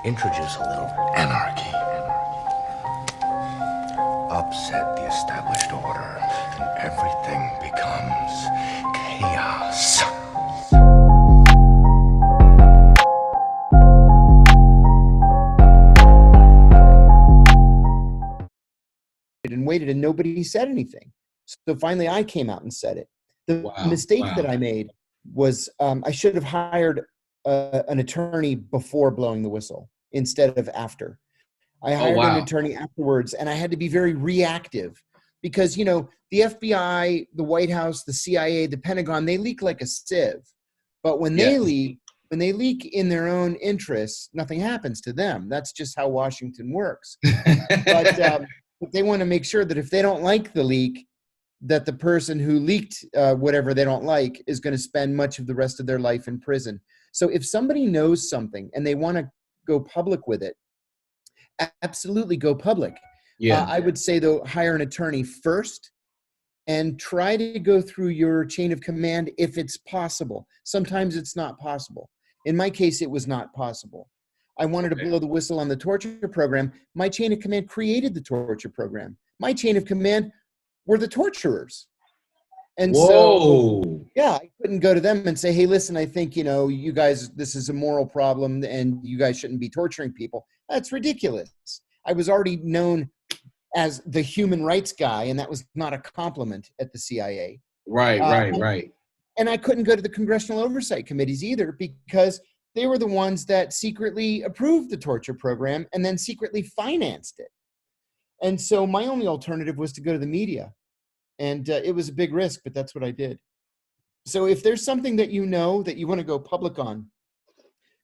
Introduce a little anarchy. Upset the established order, and everything becomes chaos. And waited, and nobody said anything. So finally I came out and said it. The mistake that I made was I should have hired an attorney before blowing the whistle instead of after. I hired an attorney afterwards, and I had to be very reactive because, you know, the FBI, the White House, the CIA, the Pentagon, they leak like a sieve. But when they leak in their own interests, nothing happens to them. That's just how Washington works. But they want to make sure that if they don't like the leak, that the person who leaked whatever they don't like is going to spend much of the rest of their life in prison. So if somebody knows something and they want to go public with it, absolutely go public. I would say, though, hire an attorney first and try to go through your chain of command if it's possible. Sometimes it's not possible. In my case, it was not possible. I wanted to blow the whistle on the torture program. My chain of command created the torture program. My chain of command were the torturers. And so, yeah, I couldn't go to them and say, hey, listen, I think, you know, you guys, this is a moral problem and you guys shouldn't be torturing people. That's ridiculous. I was already known as the human rights guy, and that was not a compliment at the CIA. Right. And I couldn't go to the congressional oversight committees either because they were the ones that secretly approved the torture program and then secretly financed it. And so my only alternative was to go to the media. And it was a big risk, but that's what I did. So if there's something that you know that you want to go public on,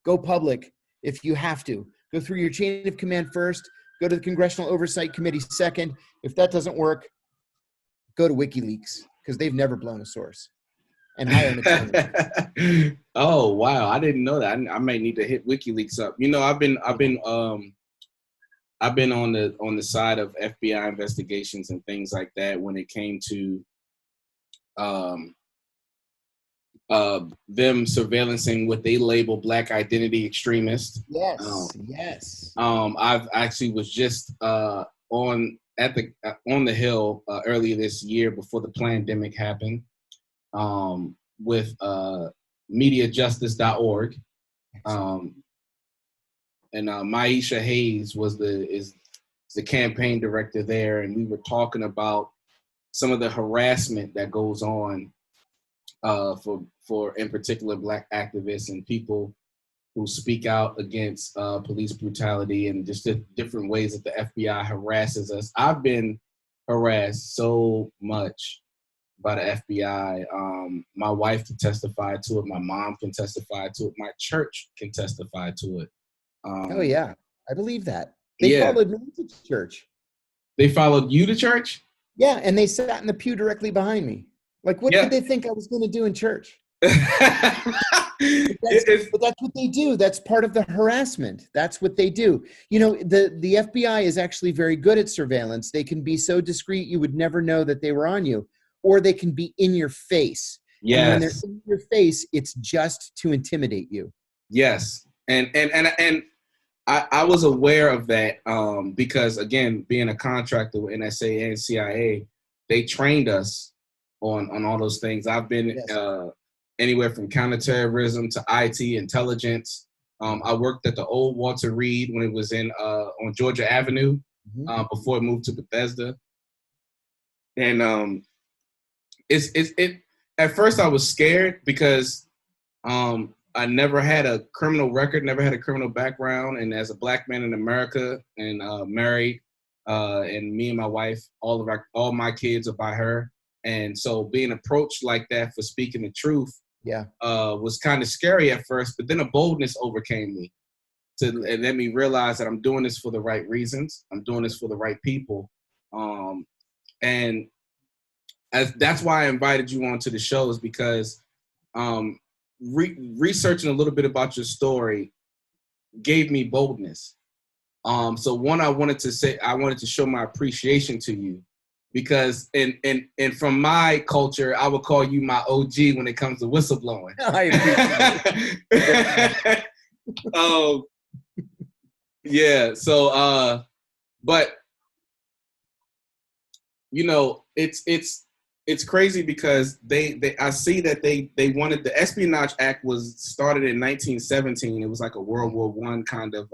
go public if you have to. Go through your chain of command first. Go to the Congressional Oversight Committee second. If that doesn't work, go to WikiLeaks because they've never blown a source. And hire an attorney. Oh wow, I didn't know that. I might need to hit WikiLeaks up. You know, I've been on the side of FBI investigations and things like that when it came to them surveillancing what they label Black identity extremists. Yes. I've actually was just on the Hill earlier this year before the pandemic happened. With mediajustice.org. And Maisha Hayes is the campaign director there, and we were talking about some of the harassment that goes on for in particular Black activists and people who speak out against police brutality and just the different ways that the FBI harasses us. I've been harassed so much by the FBI. My wife can testify to it. My mom can testify to it. My church can testify to it. Oh yeah, I believe that. They followed me to church. They followed you to church? Yeah, and they sat in the pew directly behind me. Like, what did they think I was going to do in church? But that's what they do. That's part of the harassment. That's what they do. You know, the FBI is actually very good at surveillance. They can be so discreet you would never know that they were on you. Or they can be in your face. Yes. And when they're in your face, it's just to intimidate you. Yes. And I was aware of that because, again, being a contractor with NSA and CIA, they trained us on all those things. I've been anywhere from counterterrorism to IT intelligence. I worked at the old Walter Reed when it was on Georgia Avenue before it moved to Bethesda. And it at first I was scared because I never had a criminal record, never had a criminal background, and as a Black man in America and married, and me and my wife, all my kids are by her, and so being approached like that for speaking the truth, was kind of scary at first, but then a boldness overcame me and let me realize that I'm doing this for the right reasons, I'm doing this for the right people, and that's why I invited you onto the show, is because researching a little bit about your story gave me boldness. So one, I wanted to show my appreciation to you because and from my culture, I would call you my OG when it comes to whistleblowing. I appreciate it. Yeah. So, but you know, it's crazy because they I see that they wanted the Espionage Act was started in 1917. It was like a World War I kind of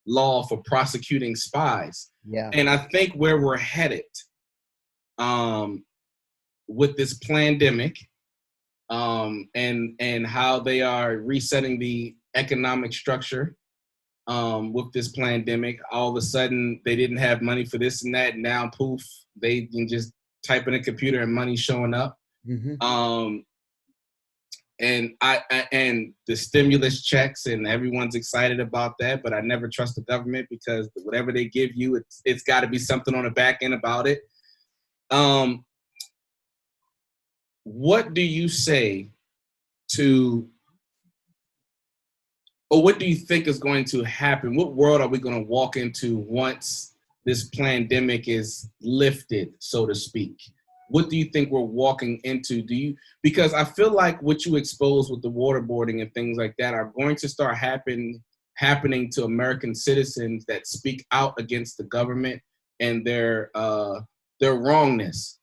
law for prosecuting spies. Yeah. And I think where we're headed with this pandemic and how they are resetting the economic structure with this pandemic. All of a sudden, they didn't have money for this and that. And now, poof, they can just type in a computer and money showing up. Mm-hmm. And the stimulus checks and everyone's excited about that, but I never trust the government because whatever they give you, it's got to be something on the back end about it. What do you say to, or what do you think is going to happen? What world are we going to walk into once this pandemic is lifted, so to speak? What do you think we're walking into? Because I feel like what you expose with the waterboarding and things like that are going to start happening to American citizens that speak out against the government and their wrongness.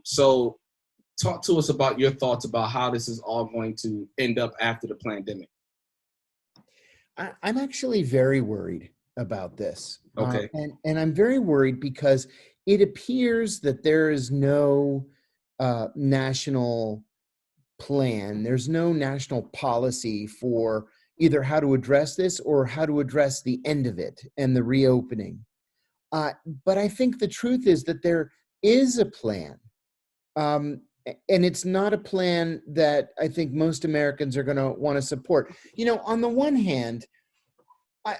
So talk to us about your thoughts about how this is all going to end up after the pandemic. I'm actually very worried about this. Okay. And I'm very worried because it appears that there is no national plan. There's no national policy for either how to address this or how to address the end of it and the reopening. But I think the truth is that there is a plan. And it's not a plan that I think most Americans are going to want to support. You know, on the one hand,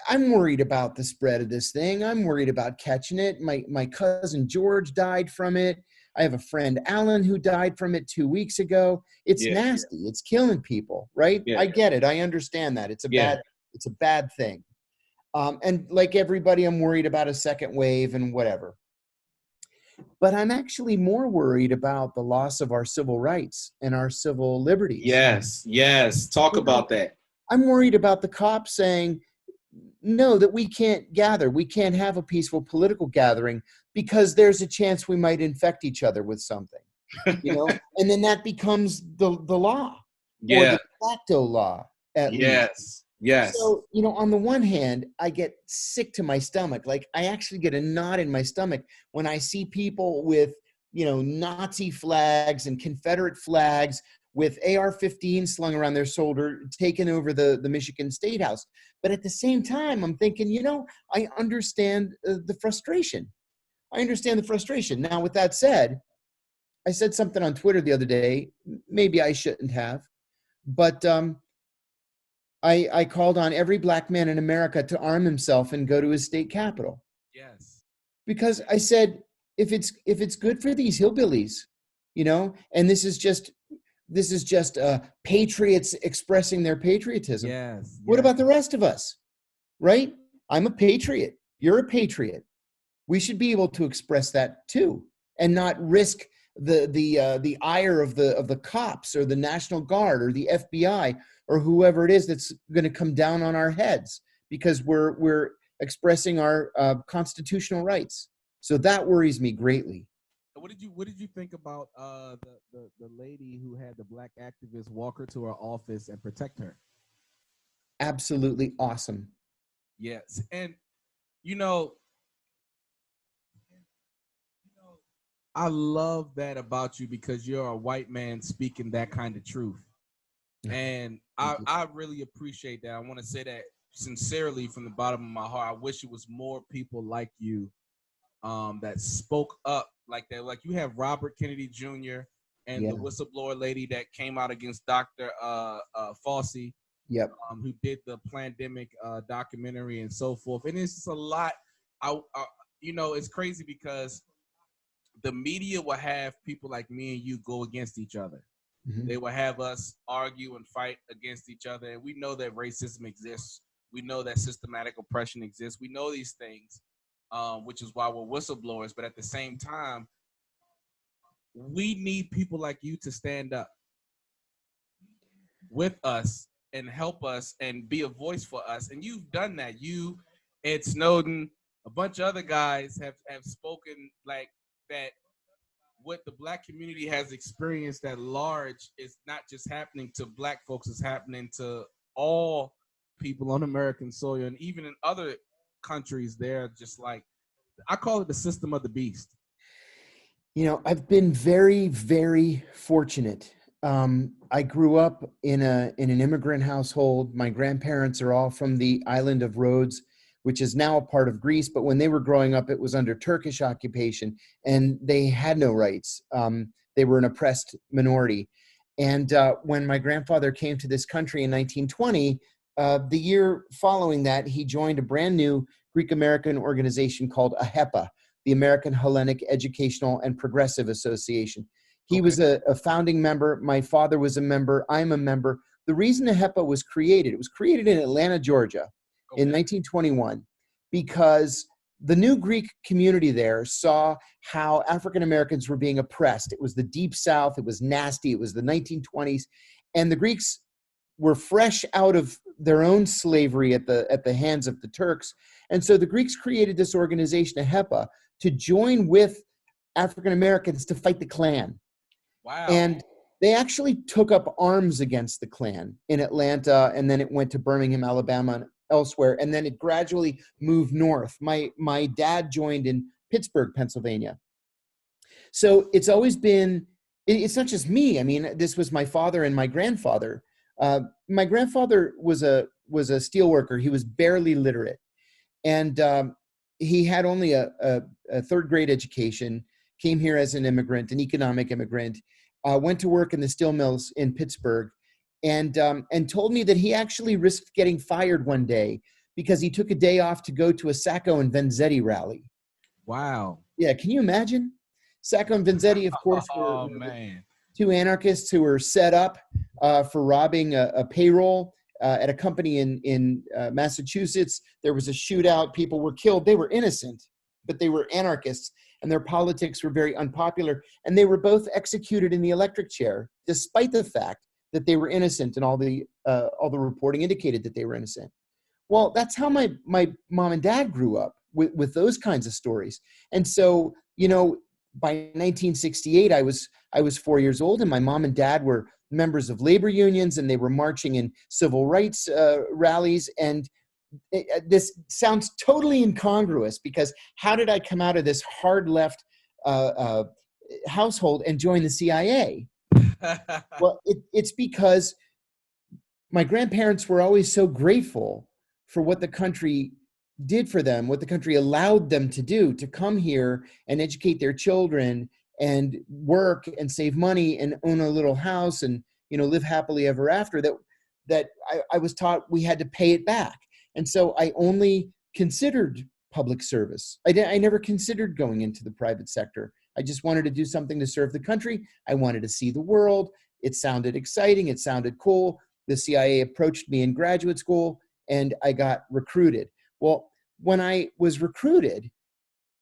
I'm worried about the spread of this thing. I'm worried about catching it. My cousin George died from it. I have a friend, Alan, who died from it 2 weeks ago. It's nasty. It's killing people, right? Yeah. I get it. I understand that. It's a bad thing. And like everybody, I'm worried about a second wave and whatever. But I'm actually more worried about the loss of our civil rights and our civil liberties. Yes. Talk about that. I'm worried about the cops saying, no, that we can't gather. We can't have a peaceful political gathering because there's a chance we might infect each other with something, you know? And then that becomes the law or the de facto law, at least. Yes. So, you know, on the one hand, I get sick to my stomach. Like I actually get a knot in my stomach when I see people with, you know, Nazi flags and Confederate flags with AR-15 slung around their shoulder, taking over the Michigan State House. But at the same time, I'm thinking, you know, I understand the frustration. I understand the frustration. Now, with that said, I said something on Twitter the other day. Maybe I shouldn't have, but I called on every black man in America to arm himself and go to his state capital. Yes. Because I said, if it's good for these hillbillies, you know, and this is just patriots expressing their patriotism. Yes. What about the rest of us? Right? I'm a patriot. You're a patriot. We should be able to express that too, and not risk the ire of the cops or the National Guard or the FBI or whoever it is that's going to come down on our heads because we're expressing our constitutional rights. So that worries me greatly. What did you think about the lady who had the black activist walk her to her office and protect her? Absolutely awesome. Yes, and you know, I love that about you because you're a white man speaking that kind of truth, and I really appreciate that. I want to say that sincerely from the bottom of my heart. I wish it was more people like you that spoke up like that. Like you have Robert Kennedy Jr. and the whistleblower lady that came out against Dr. Fauci, who did the pandemic documentary and so forth. And it's just a lot. You know, it's crazy because the media will have people like me and you go against each other. Mm-hmm. They will have us argue and fight against each other. And we know that racism exists. We know that systematic oppression exists. We know these things. Which is why we're whistleblowers. But at the same time, we need people like you to stand up with us and help us and be a voice for us. And you've done that. You, Ed Snowden, a bunch of other guys have spoken like that. What the Black community has experienced at large is not just happening to Black folks, it's happening to all people on American soil. And even in other countries, they're just like, I call it the system of the beast. You know, I've been very, very fortunate. I grew up in an immigrant household. My grandparents are all from the island of Rhodes, which is now a part of Greece. But when they were growing up, it was under Turkish occupation, and they had no rights. They were an oppressed minority. And when my grandfather came to this country in 1920, the year following that, he joined a brand new Greek-American organization called AHEPA, the American Hellenic Educational and Progressive Association. He was a founding member. My father was a member. I'm a member. The reason AHEPA was created, it was created in Atlanta, Georgia in 1921, because the new Greek community there saw how African Americans were being oppressed. It was the Deep South. It was nasty. It was the 1920s. And the Greeks were fresh out of their own slavery at the hands of the Turks. And so the Greeks created this organization, AHEPA, to join with African Americans to fight the Klan. Wow. And they actually took up arms against the Klan in Atlanta, and then it went to Birmingham, Alabama, and elsewhere, and then it gradually moved north. My dad joined in Pittsburgh, Pennsylvania. So it's always been, it's not just me. I mean, this was my father and my grandfather. My grandfather was a steel worker. He was barely literate, and he had only a third grade education, came here as an immigrant, an economic immigrant, went to work in the steel mills in Pittsburgh, and told me that he actually risked getting fired one day because he took a day off to go to a Sacco and Vanzetti rally. Wow. Yeah, can you imagine? Sacco and Vanzetti, of course, were two anarchists who were set up for robbing a payroll at a company in Massachusetts. There was a shootout. People were killed. They were innocent, but they were anarchists, and their politics were very unpopular. And they were both executed in the electric chair, despite the fact that they were innocent, and all the reporting indicated that they were innocent. Well, that's how my mom and dad grew up, with those kinds of stories. And so, you know, by 1968, I was 4 years old, and my mom and dad were members of labor unions, and they were marching in civil rights rallies. And this sounds totally incongruous, because how did I come out of this hard left household and join the CIA? Well, it's because my grandparents were always so grateful for what the country did for them, what the country allowed them to do, to come here and educate their children and work and save money and own a little house and, you know, live happily ever after, that I was taught we had to pay it back. And so I only considered public service. I never considered going into the private sector. I just wanted to do something to serve the country. I wanted to see the world. It sounded exciting. It sounded cool. The CIA approached me in graduate school, and I got recruited. Well, when I was recruited,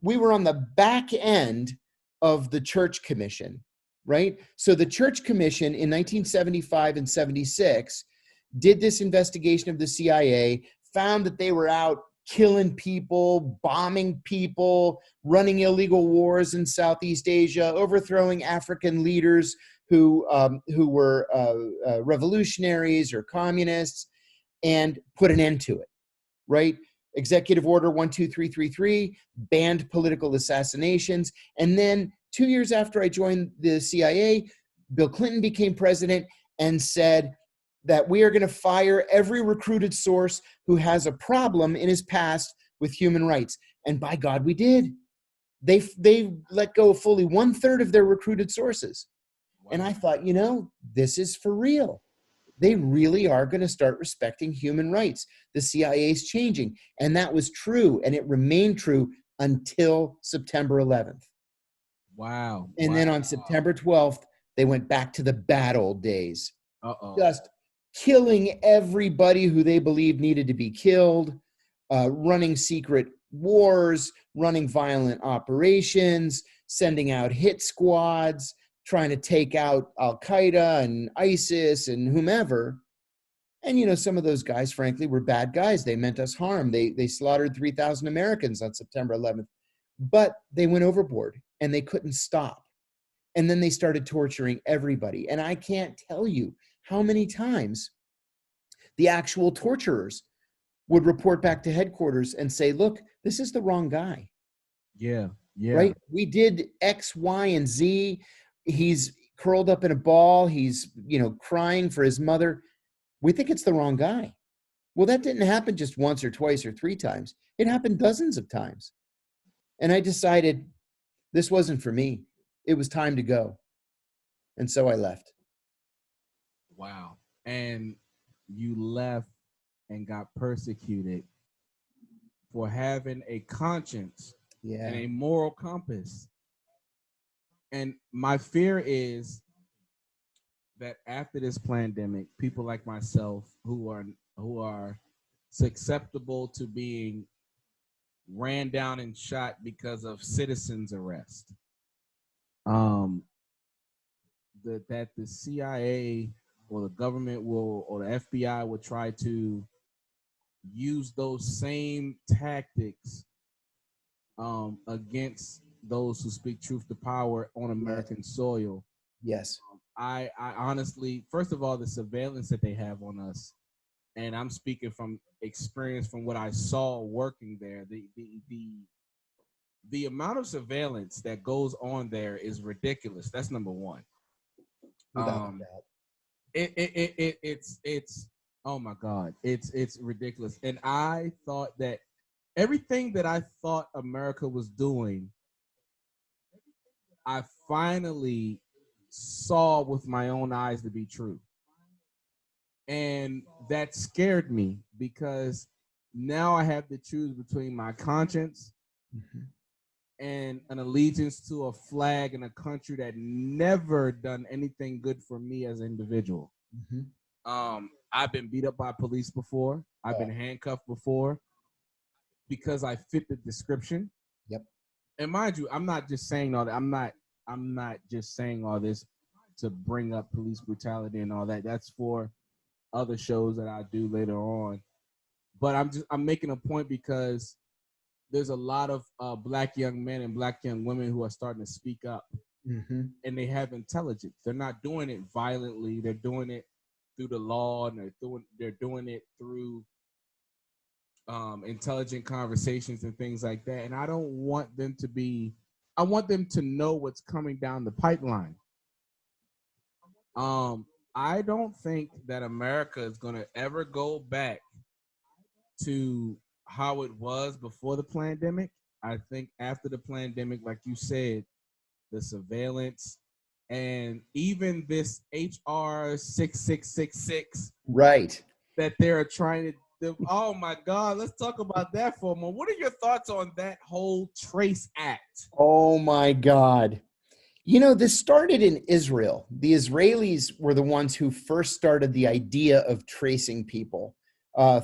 we were on the back end of the Church Commission, right? So the Church Commission in 1975 and 76 did this investigation of the CIA, found that they were out killing people, bombing people, running illegal wars in Southeast Asia, overthrowing African leaders who were revolutionaries or communists, and put an end to it, right? Executive Order 12333 banned political assassinations. And then 2 years after I joined the CIA, Bill Clinton became president and said that we are going to fire every recruited source who has a problem in his past with human rights. And by God, we did. They let go of fully 1/3 of their recruited sources. Wow. And I thought, you know, this is for real. They really are going to start respecting human rights. The CIA is changing. And that was true. And it remained true until September 11th. Wow. And then on September 12th, they went back to the bad old days. Just killing everybody who they believed needed to be killed, running secret wars, running violent operations, sending out hit squads, trying to take out Al-Qaeda and ISIS and whomever. And, you know, some of those guys, frankly, were bad guys. They meant us harm. They slaughtered 3,000 Americans on September 11th. But they went overboard and they couldn't stop. And then they started torturing everybody. And I can't tell you how many times the actual torturers would report back to headquarters and say, look, this is the wrong guy. Yeah. Yeah. Right? We did X, Y, and Z. He's curled up in a ball. He's, you know, crying for his mother. We think it's the wrong guy. Well, that didn't happen just once or twice or three times. It happened dozens of times. And I decided this wasn't for me. It was time to go. And so I left. Wow. And you left and got persecuted for having a conscience and a moral compass. And my fear is that after this pandemic, people like myself who are susceptible to being ran down and shot because of citizens' arrest, that the CIA or the government or the FBI will try to use those same tactics against those who speak truth to power on American soil. Yes. I honestly, first of all, the surveillance that they have on us, and I'm speaking from experience from what I saw working there, the amount of surveillance that goes on there is ridiculous. That's number one. It's oh my God, it's ridiculous. And I thought that everything that I thought America was doing, I finally saw with my own eyes to be true. And that scared me because now I have to choose between my conscience and an allegiance to a flag in a country that never done anything good for me as an individual. I've been beat up by police before. I've been handcuffed before because I fit the description. Yep. And mind you, I'm not just saying all that. I'm not just saying all this to bring up police brutality and all that. That's for other shows that I do later on. But I'm making a point because there's a lot of black young men and black young women who are starting to speak up, and they have intelligence. They're not doing it violently. They're doing it through the law, and they're doing it through intelligent conversations and things like that. And I don't want them to be. I want them to know what's coming down the pipeline. I don't think that America is going to ever go back to how it was before the pandemic. I think after the pandemic, like you said, the surveillance and even this HR 6666, right, that they're trying to. Oh my God, let's talk about that for a moment. What are your thoughts on that whole Trace Act? Oh my God. You know, this started in Israel. The Israelis were the ones who first started the idea of tracing people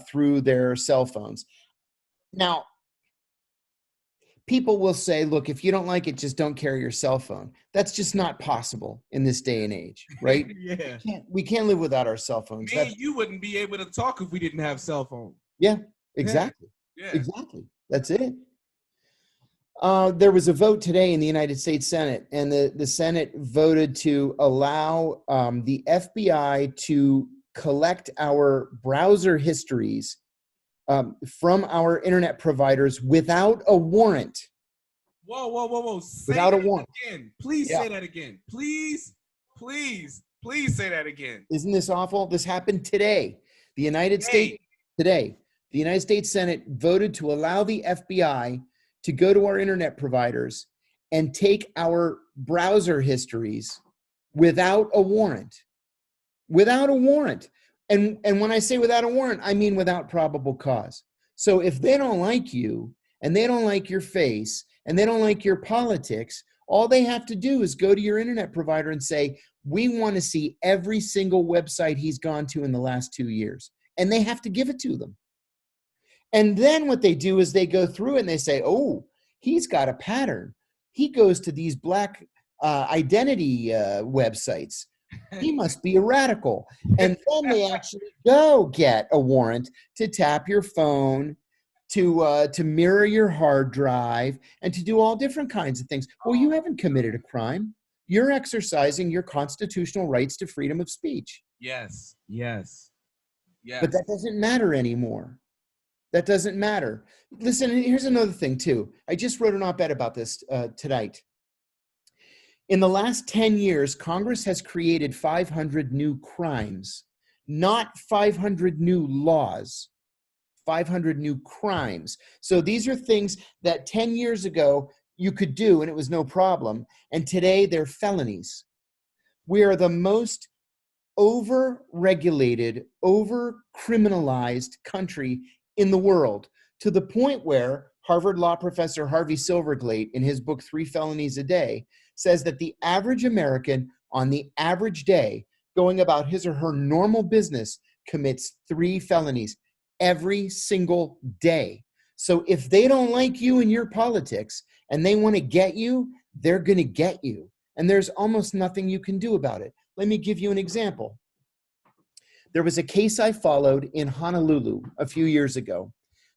through their cell phones. Now, people will say, look, if you don't like it, just don't carry your cell phone. That's just not possible in this day and age, right? Yeah. We can't live without our cell phones. You wouldn't be able to talk if we didn't have cell phones. Yeah, exactly. Yeah. Exactly. That's it. There was a vote today in the United States Senate, and the Senate voted to allow the FBI to collect our browser histories from our internet providers without a warrant. Whoa. Without a warrant. Again. Please say that again. Please say that again. Isn't this awful? This happened today. The United States Senate voted to allow the FBI to go to our internet providers and take our browser histories without a warrant. Without a warrant. And when I say without a warrant, I mean without probable cause. So if they don't like you, and they don't like your face, and they don't like your politics, all they have to do is go to your internet provider and say, we want to see every single website he's gone to in the last 2 years. And they have to give it to them. And then what they do is they go through and they say, oh, he's got a pattern. He goes to these black identity websites. He must be a radical. And then they actually go get a warrant to tap your phone, to mirror your hard drive, and to do all different kinds of things. Well, you haven't committed a crime. You're exercising your constitutional rights to freedom of speech. Yes, yes, yes. But that doesn't matter anymore. That doesn't matter. Listen, here's another thing, too. I just wrote an op-ed about this tonight. In the last 10 years, Congress has created 500 new crimes, not 500 new laws, 500 new crimes. So these are things that 10 years ago you could do and it was no problem. And today they're felonies. We are the most over-regulated, over-criminalized country in the world, to the point where Harvard law professor Harvey Silverglate, in his book, 3 Felonies a Day, says that the average American on the average day going about his or her normal business commits 3 felonies every single day. So if they don't like you and your politics and they want to get you, they're going to get you. And there's almost nothing you can do about it. Let me give you an example. There was a case I followed in Honolulu a few years ago.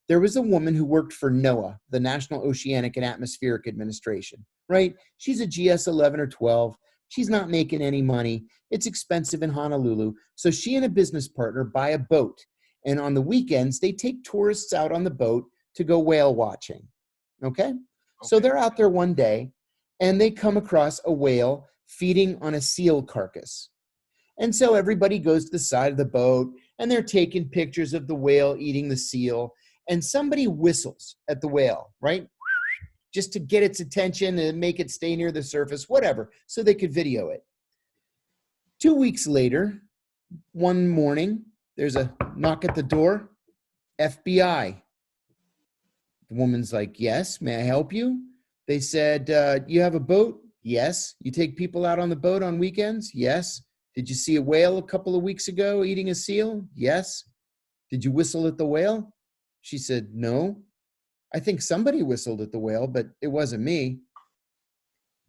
There was a woman who worked for NOAA, the National Oceanic and Atmospheric Administration, right? She's a GS 11 or 12. She's not making any money. It's expensive in Honolulu. So she and a business partner buy a boat. And on the weekends, they take tourists out on the boat to go whale watching, okay? So they're out there one day, and they come across a whale feeding on a seal carcass. And so everybody goes to the side of the boat, and they're taking pictures of the whale eating the seal. And somebody whistles at the whale, right? Just to get its attention and make it stay near the surface, whatever, so they could video it. 2 weeks later, one morning, there's a knock at the door, FBI. The woman's like, yes, may I help you? They said, you have a boat? Yes. You take people out on the boat on weekends? Yes. Did you see a whale a couple of weeks ago eating a seal? Yes. Did you whistle at the whale? She said, no. I think somebody whistled at the whale, but it wasn't me.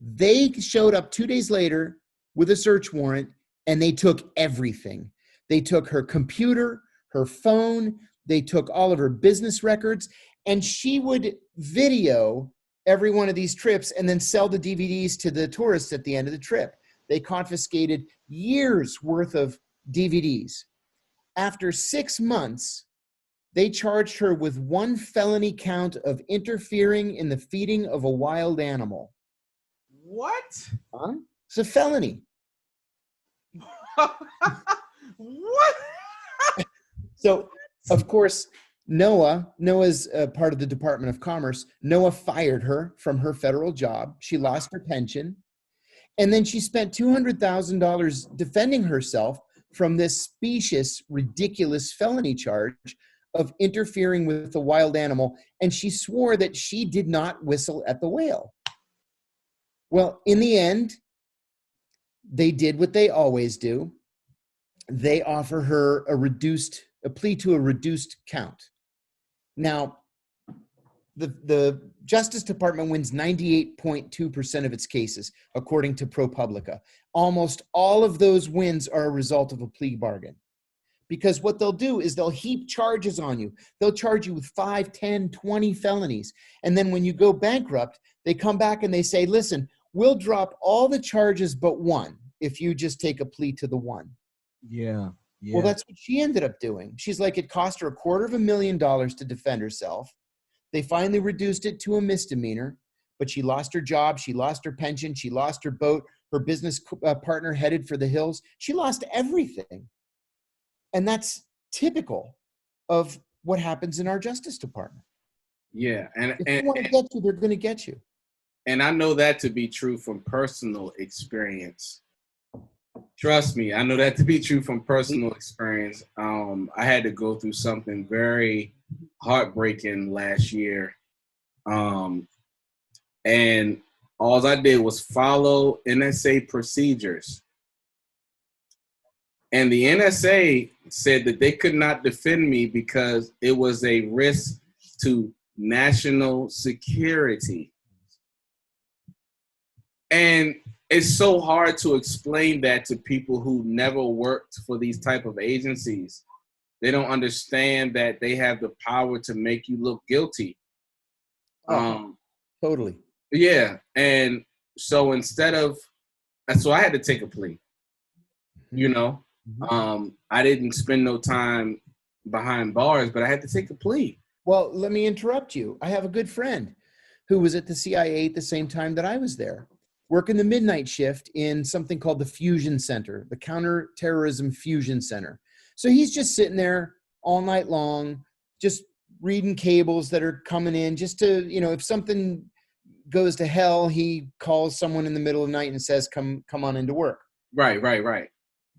They showed up 2 days later with a search warrant, and they took everything. They took her computer, her phone, they took all of her business records, and she would video every one of these trips and then sell the DVDs to the tourists at the end of the trip. They confiscated years worth of DVDs. After 6 months, they charged her with 1 felony count of interfering in the feeding of a wild animal. What? Huh? It's a felony. What? So, of course, NOAA's part of the Department of Commerce. NOAA fired her from her federal job. She lost her pension. And then she spent $200,000 defending herself from this specious, ridiculous felony charge of interfering with a wild animal. And she swore that she did not whistle at the whale. Well, in the end, they did what they always do. They offer her a plea to a reduced count. Now, the Justice Department wins 98.2% of its cases, according to ProPublica. Almost all of those wins are a result of a plea bargain. Because what they'll do is they'll heap charges on you. They'll charge you with 5, 10, 20 felonies. And then when you go bankrupt, they come back and they say, listen, we'll drop all the charges but one if you just take a plea to the one. Yeah. Well, that's what she ended up doing. She's like, it cost her $250,000 to defend herself. They finally reduced it to a misdemeanor, but she lost her job. She lost her pension. She lost her boat. Her business partner headed for the hills. She lost everything. And that's typical of what happens in our Justice Department. Yeah. If they want to get you, they're going to get you. And I know that to be true from personal experience. Trust me, I know that to be true from personal experience. I had to go through something very heartbreaking last year. And all I did was follow NSA procedures. And the NSA said that they could not defend me because it was a risk to national security. And it's so hard to explain that to people who never worked for these type of agencies. They don't understand that they have the power to make you look guilty. Totally. Yeah. And so so I had to take a plea, you know. I didn't spend no time behind bars, but I had to take a plea. Well, let me interrupt you. I have a good friend who was at the CIA at the same time that I was there, working the midnight shift in something called the Fusion Center, the Counterterrorism Fusion Center. So he's just sitting there all night long, just reading cables that are coming in, just to, you know, if something goes to hell, he calls someone in the middle of the night and says, come on into work. Right.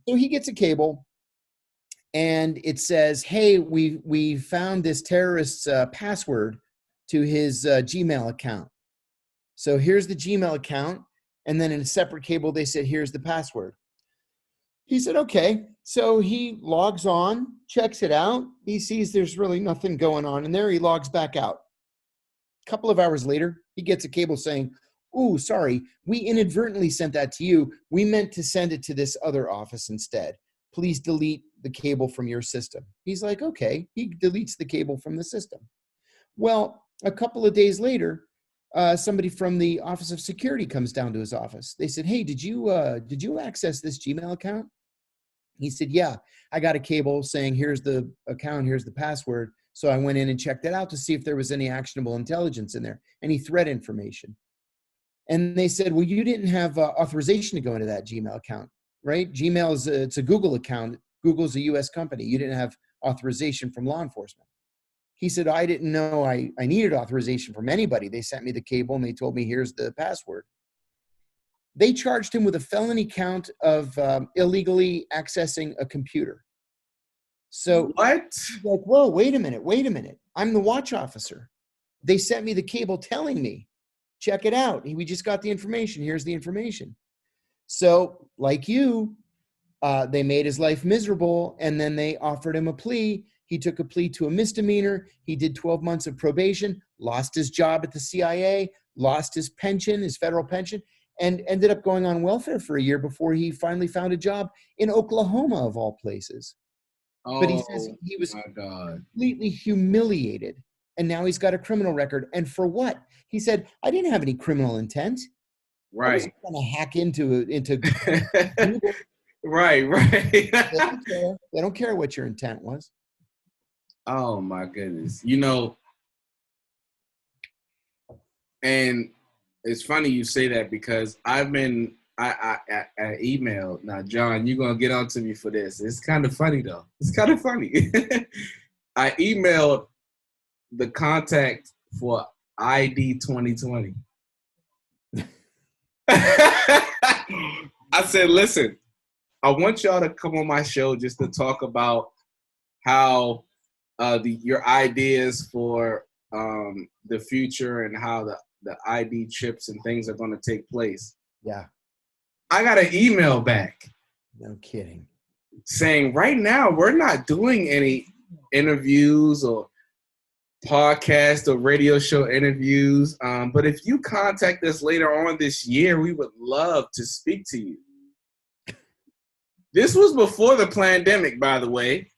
So he gets a cable and it says, hey, we found this terrorist's password to his Gmail account. So here's the Gmail account. And then in a separate cable, they said, here's the password. He said, okay. So he logs on, checks it out. He sees there's really nothing going on in there. He logs back out. A couple of hours later, he gets a cable saying, ooh, sorry, we inadvertently sent that to you. We meant to send it to this other office instead. Please delete the cable from your system. He's like, okay. He deletes the cable from the system. Well, a couple of days later, somebody from the Office of Security comes down to his office. They said, hey, did you access this Gmail account? He said, yeah, I got a cable saying, here's the account, here's the password. So I went in and checked it out to see if there was any actionable intelligence in there, any threat information. And they said, well, you didn't have authorization to go into that Gmail account, right? Gmail is it's a Google account. Google's a US company. You didn't have authorization from law enforcement. He said, I didn't know I needed authorization from anybody. They sent me the cable and they told me, here's the password. They charged him with a felony count of illegally accessing a computer. So what? Like, whoa, wait a minute. I'm the watch officer. They sent me the cable telling me, check it out. We just got the information. Here's the information. So like you, they made his life miserable and then they offered him a plea. He took a plea to a misdemeanor. He did 12 months of probation, lost his job at the CIA, lost his pension, his federal pension, and ended up going on welfare for a year before he finally found a job in Oklahoma, of all places. But he says he was completely humiliated, and now he's got a criminal record. And for what? He said, I didn't have any criminal intent. Right. I wasn't going to hack into Right. They don't care what your intent was. Oh my goodness. You know, and it's funny you say that because I emailed. Now, John, you're going to get on to me for this. It's kind of funny, though. It's kind of funny. I emailed the contact for ID 2020. I said, listen, I want y'all to come on my show just to talk about how your ideas for the future and how the ID chips and things are going to take place. Yeah. I got an email back. No kidding. Saying right now we're not doing any interviews or podcast or radio show interviews. But if you contact us later on this year, we would love to speak to you. This was before the pandemic, by the way.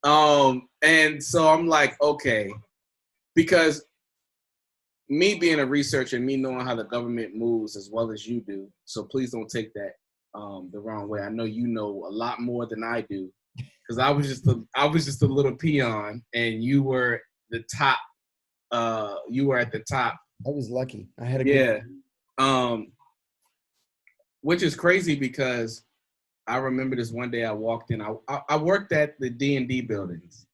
And so I'm like, okay, because me being a researcher and me knowing how the government moves as well as you do, so please don't take that the wrong way. I know you know a lot more than I do, because I was just a little peon, and you were the top. You were at the top. I was lucky. I had a good which is crazy because I remember this one day I walked in. I worked at the D&D buildings.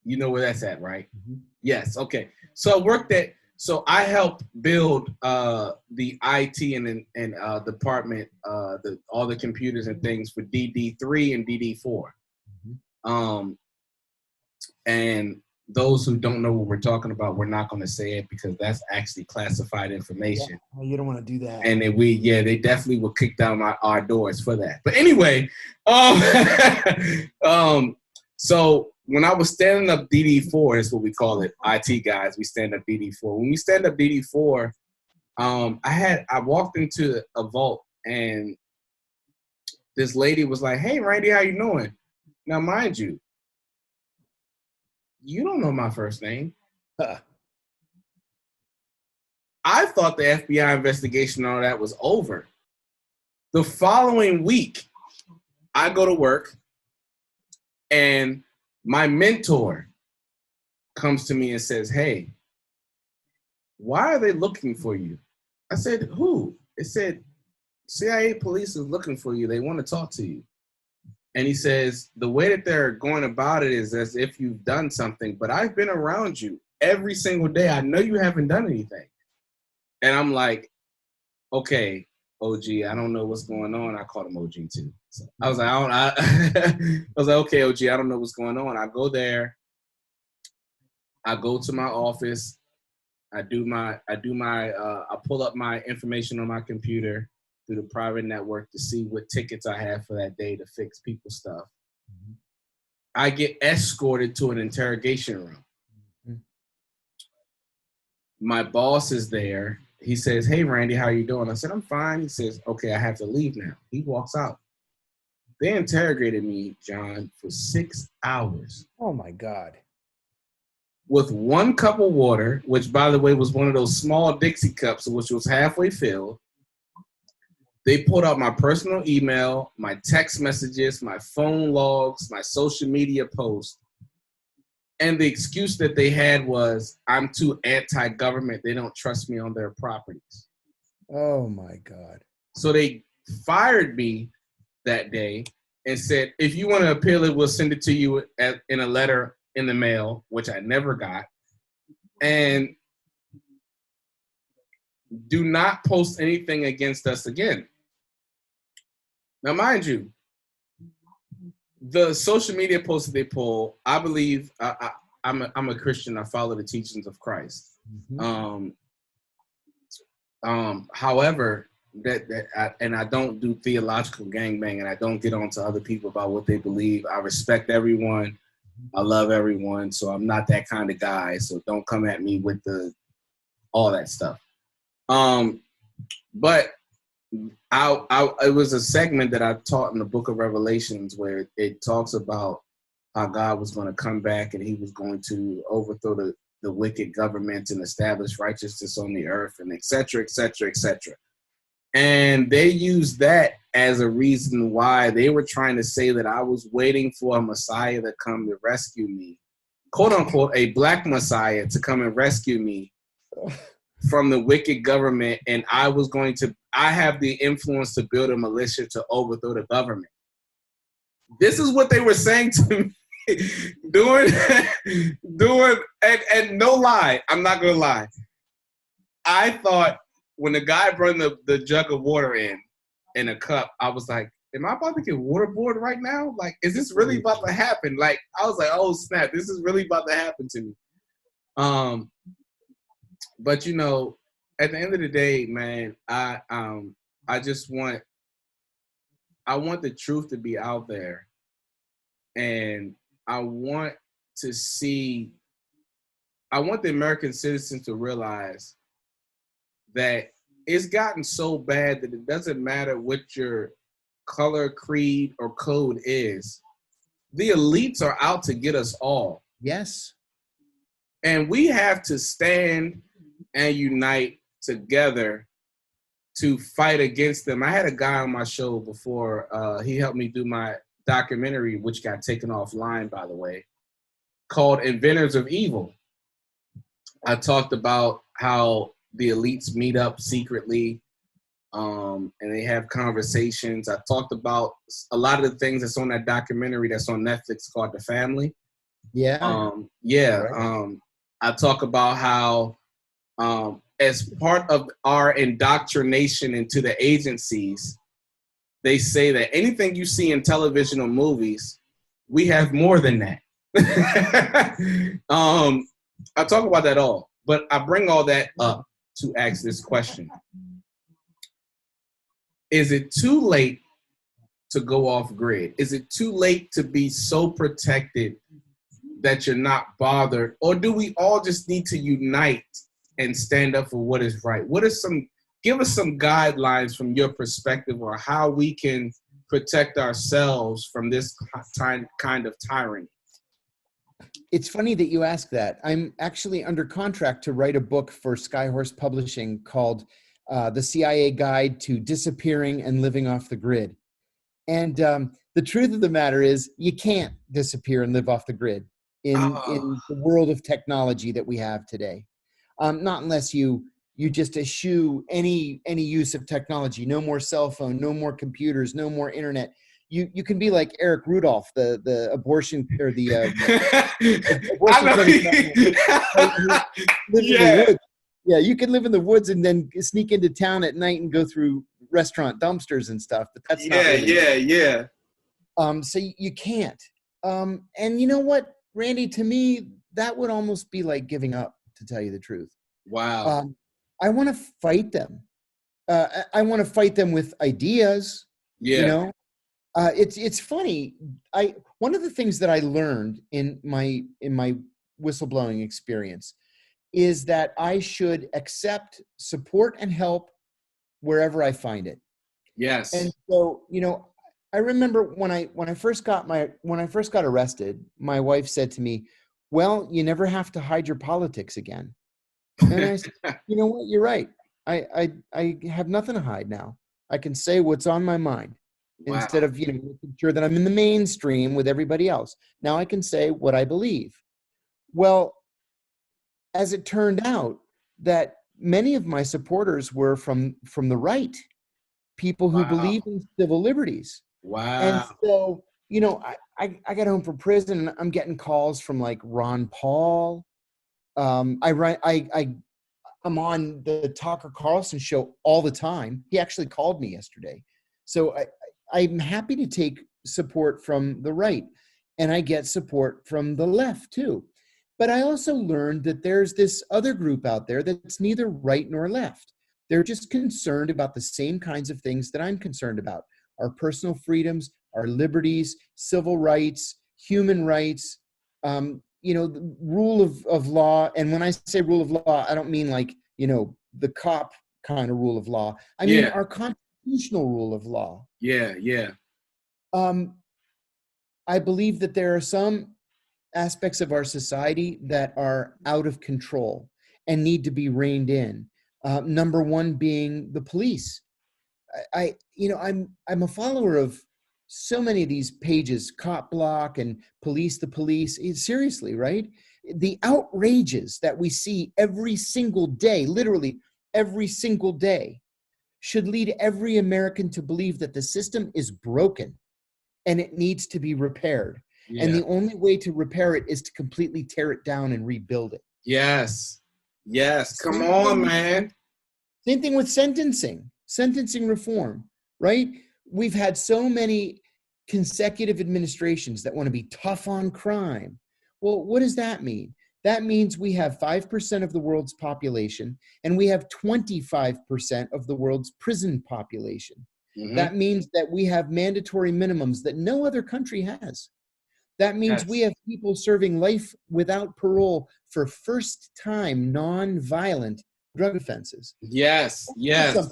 You know where that's at, right? Mm-hmm. Yes. Okay. So I helped build the IT and department, all the computers and things for DD3 and DD4. Mm-hmm. And those who don't know what we're talking about, we're not going to say it because that's actually classified information. Yeah, well, you don't want to do that. And then they definitely will kick down our doors for that. But anyway, so when I was standing up DD4, is what we call it, IT guys, we stand up DD4. When we stand up DD4, I walked into a vault and this lady was like, "Hey, Randy, how you doing?" Now, mind you, you don't know my first name. Huh. I thought the FBI investigation and all that was over. The following week, I go to work and my mentor comes to me and says, "Hey, why are they looking for you?" I said, "Who?" It said, "CIA police is looking for you. They want to talk to you." And he says, "The way that they're going about it is as if you've done something, but I've been around you every single day. I know you haven't done anything." And I'm like, "Okay, OG, I don't know what's going on." I called him OG too. So I was like, I was like, "Okay, OG, I don't know what's going on." I go there. I go to my office. I pull up my information on my computer through the private network to see what tickets I have for that day to fix people's stuff. Mm-hmm. I get escorted to an interrogation room. Mm-hmm. My boss is there. He says, "Hey, Randy, how you doing?" I said, "I'm fine." He says, "Okay, I have to leave now." He walks out. They interrogated me, John, for 6 hours. Oh, my God. With 1 cup of water, which, by the way, was one of those small Dixie cups, which was halfway filled. They pulled out my personal email, my text messages, my phone logs, my social media posts. And the excuse that they had was, "I'm too anti-government. They don't trust me on their properties." Oh, my God. So they fired me that day and said, "If you want to appeal it, we'll send it to you in a letter in the mail," which I never got. "And do not post anything against us again." Now, mind you, the social media posts that they pull, I believe I'm a Christian. I follow the teachings of Christ. Mm-hmm. However, I don't do theological gangbang, and I don't get on to other people about what they believe. I respect everyone. I love everyone. So I'm not that kind of guy. So don't come at me with all that stuff. But it was a segment that I taught in the book of Revelations where it talks about how God was going to come back and he was going to overthrow the wicked government and establish righteousness on the earth, and et cetera, et cetera, et cetera. And they used that as a reason why they were trying to say that I was waiting for a Messiah to come to rescue me, quote unquote, a black Messiah to come and rescue me from the wicked government. And I have the influence to build a militia to overthrow the government. This is what they were saying to me. doing, and no lie, I'm not going to lie. I thought when the guy brought the jug of water in a cup, I was like, am I about to get waterboarded right now? Like, is this really about to happen? Like, I was like, oh snap, this is really about to happen to me. But you know, at the end of the day, man, I want the truth to be out there, and I want the American citizens to realize that it's gotten so bad that it doesn't matter what your color, creed, or code is. The elites are out to get us all. Yes. And we have to stand and unite together to fight against them. I had a guy on my show before. He helped me do my documentary, which got taken offline, by the way, called Inventors of Evil. I talked about how the elites meet up secretly, and they have conversations. I talked about a lot of the things that's on that documentary that's on Netflix called The Family. Yeah. Right. I talk about how as part of our indoctrination into the agencies, they say that anything you see in television or movies, we have more than that. I talk about that all, but I bring all that up to ask this question. Is it too late to go off grid? Is it too late to be so protected that you're not bothered? Or do we all just need to unite and stand up for what is right? Give us some guidelines from your perspective on how we can protect ourselves from this kind of tyranny. It's funny that you ask that. I'm actually under contract to write a book for Skyhorse Publishing called The CIA Guide to Disappearing and Living Off the Grid. And the truth of the matter is you can't disappear and live off the grid in the world of technology that we have today. Not unless you just eschew any use of technology. No more cell phone, no more computers, no more internet. You can be like Eric Rudolph, the abortion or the abortion live in the woods. Yeah, you can live in the woods and then sneak into town at night and go through restaurant dumpsters and stuff. But that's not really so you can't. And you know what, Randy? To me, that would almost be like giving up, to tell you the truth. Wow. I want to fight them. I want to fight them with ideas. Yeah. You know, it's funny. One of the things that I learned in my whistleblowing experience is that I should accept support and help wherever I find it. Yes. And so, you know, I remember when I first got arrested, my wife said to me, "Well, you never have to hide your politics again." And I said, "You know what? You're right. I have nothing to hide now. I can say what's on my mind instead of, you know, making sure that I'm in the mainstream with everybody else. Now I can say what I believe." Well, as it turned out, that many of my supporters were from the right, people who believe in civil liberties. Wow. And so, you know, I got home from prison and I'm getting calls from like Ron Paul. I'm on the Tucker Carlson show all the time. He actually called me yesterday. So I'm happy to take support from the right, and I get support from the left too. But I also learned that there's this other group out there that's neither right nor left. They're just concerned about the same kinds of things that I'm concerned about: our personal freedoms, our liberties, civil rights, human rights, you know, the rule of law. And when I say rule of law, I don't mean like, you know, the cop kind of rule of law. I mean our constitutional rule of law. Yeah. I believe that there are some aspects of our society that are out of control and need to be reined in. Number one being the police. I'm a follower of so many of these pages, Cop Block and Police the Police. Seriously, right? The outrages that we see every single day, literally every single day, should lead every American to believe that the system is broken and it needs to be repaired. Yeah. And the only way to repair it is to completely tear it down and rebuild it. Yes. Come on, man. Same thing with sentencing reform, right? We've had so many consecutive administrations that want to be tough on crime. Well, what does that mean? That means we have 5% of the world's population and we have 25% of the world's prison population. Mm-hmm. That means that we have mandatory minimums that no other country has. That means we have people serving life without parole for first-time, non-violent drug offenses. Yes.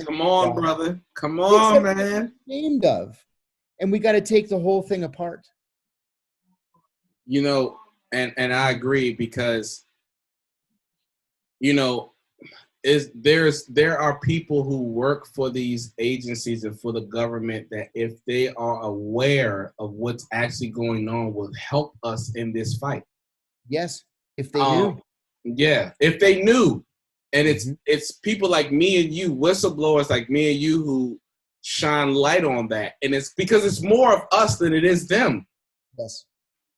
Come on, brother. Come on, man. Ashamed of, and we got to take the whole thing apart. You know, and I agree, because, you know, there are people who work for these agencies and for the government that, if they are aware of what's actually going on, will help us in this fight. Yes, if they knew. Yeah, if they knew. And it's people like me and you, whistleblowers like me and you, who shine light on that. And it's because it's more of us than it is them. Yes.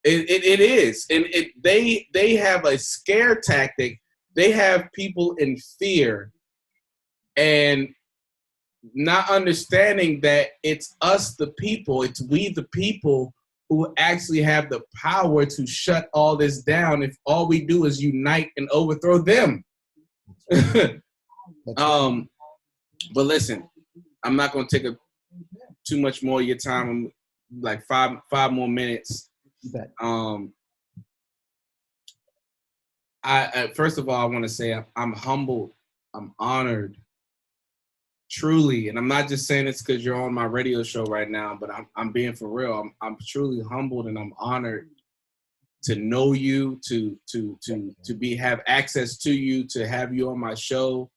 It is. And they have a scare tactic. They have people in fear and not understanding that it's us, the people, it's we, the people, who actually have the power to shut all this down if all we do is unite and overthrow them. But listen, I'm not going to take too much more of your time. I'm like five more minutes. You bet. First of all, I want to say I'm humbled. I'm honored, truly, and I'm not just saying this because you're on my radio show right now, but I'm being for real. I'm truly humbled and I'm honored to know you, to have access to you, to have you on my show.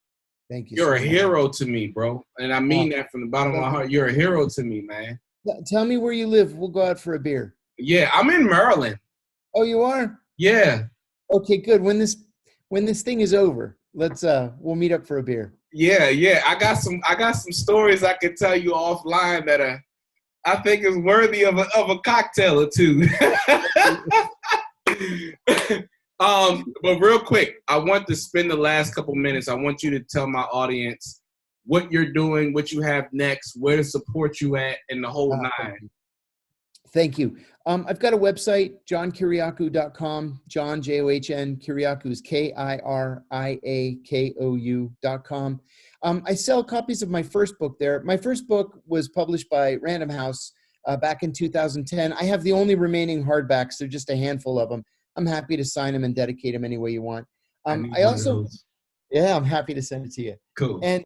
Thank you. You're a hero to me, bro, and I mean that from the bottom of my heart. You're a hero to me, man. Tell me where you live. We'll go out for a beer. Yeah, I'm in Maryland. Oh, you are? Yeah. Okay, good. When this thing is over, we'll meet up for a beer. Yeah. I got some stories I could tell you offline that I think is worthy of a cocktail or two. But real quick, I want to spend the last couple minutes. I want you to tell my audience what you're doing, what you have next, where to support you at, and the whole nine. Thank you. I've got a website, johnkiriakou.com. John, John, Kiriakou is KIRIAKOU.com. I sell copies of my first book there. My first book was published by Random House back in 2010. I have the only remaining hardbacks. They're just a handful of them. I'm happy to sign them and dedicate them any way you want. I'm happy to send it to you. Cool. And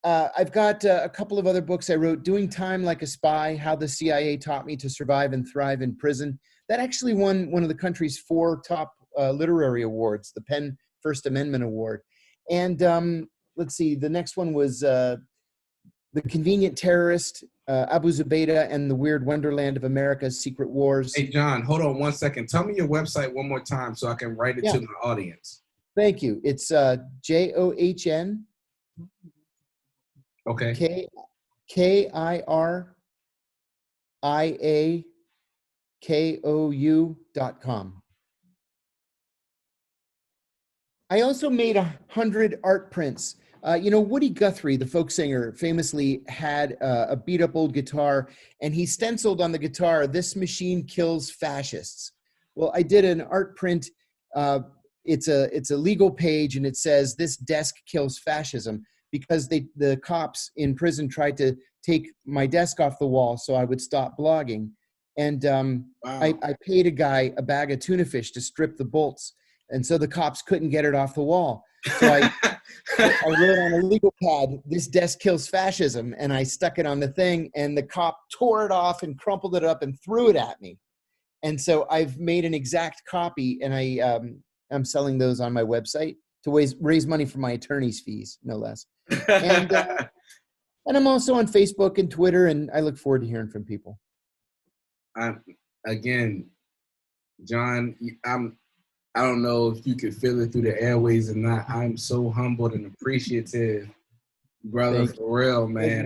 I've got a couple of other books I wrote. Doing Time Like a Spy, How the CIA Taught Me to Survive and Thrive in Prison. That actually won one of the country's 4 top literary awards, the Penn First Amendment Award. And let's see, the next one was The Convenient Terrorist, Abu Zubaydah and the Weird Wonderland of America's Secret Wars. Hey, John, hold on one second. Tell me your website one more time so I can write it to my audience. Thank you. It's JOHN. Okay. KIRIAKOU.com. I also made 100 art prints. Woody Guthrie, the folk singer, famously had a beat up old guitar, and he stenciled on the guitar, "This machine kills fascists." Well, I did an art print. It's a legal page, and it says, "This desk kills fascism," because the cops in prison tried to take my desk off the wall so I would stop blogging. And I paid a guy a bag of tuna fish to strip the bolts. And so the cops couldn't get it off the wall. So I wrote on a legal pad, "This desk kills fascism," and I stuck it on the thing, and the cop tore it off and crumpled it up and threw it at me. And so I've made an exact copy, and I'm selling those on my website to raise money for my attorney's fees, no less. And I'm also on Facebook and Twitter, and I look forward to hearing from people. Again, John, I don't know if you could feel it through the airways or not. I'm so humbled and appreciative, brother, for real, man.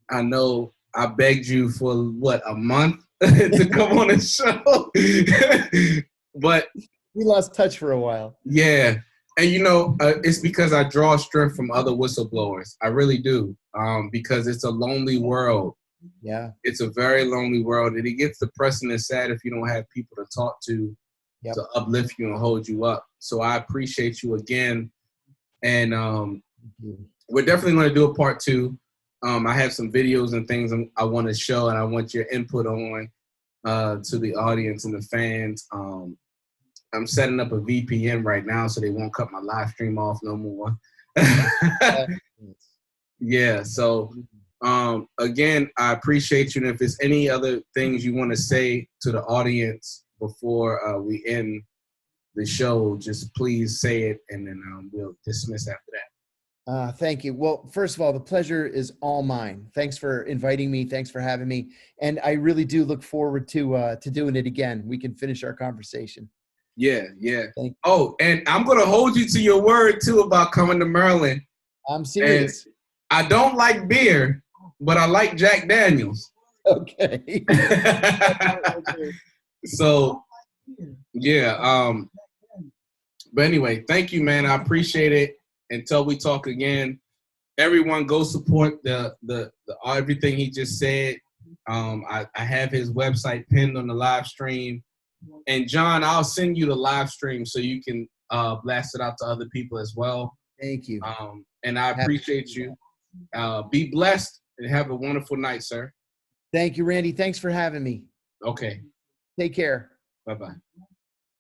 I know I begged you for a month to come on the show, but we lost touch for a while. Yeah. And, it's because I draw strength from other whistleblowers. I really do, because it's a lonely world. Yeah. It's a very lonely world. And it gets depressing and sad if you don't have people to talk to uplift you and hold you up. So I appreciate you again. And we're definitely going to do a part 2. I have some videos and things I want to show, and I want your input on to the audience and the fans. I'm setting up a VPN right now so they won't cut my live stream off no more. Yeah, so again, I appreciate you. And if there's any other things you want to say to the audience before we end the show, just please say it, and then we'll dismiss after that. Thank you. Well, first of all, the pleasure is all mine. Thanks for inviting me. Thanks for having me. And I really do look forward to doing it again. We can finish our conversation. Yeah. Oh, and I'm going to hold you to your word, too, about coming to Maryland. I'm serious. And I don't like beer, but I like Jack Daniels. Okay. So, yeah. But anyway, thank you, man. I appreciate it. Until we talk again, everyone go support the everything he just said. I have his website pinned on the live stream. And John, I'll send you the live stream so you can blast it out to other people as well. Thank you. And I appreciate you. Be blessed and have a wonderful night, sir. Thank you, Randy. Thanks for having me. Okay. Take care. Bye-bye.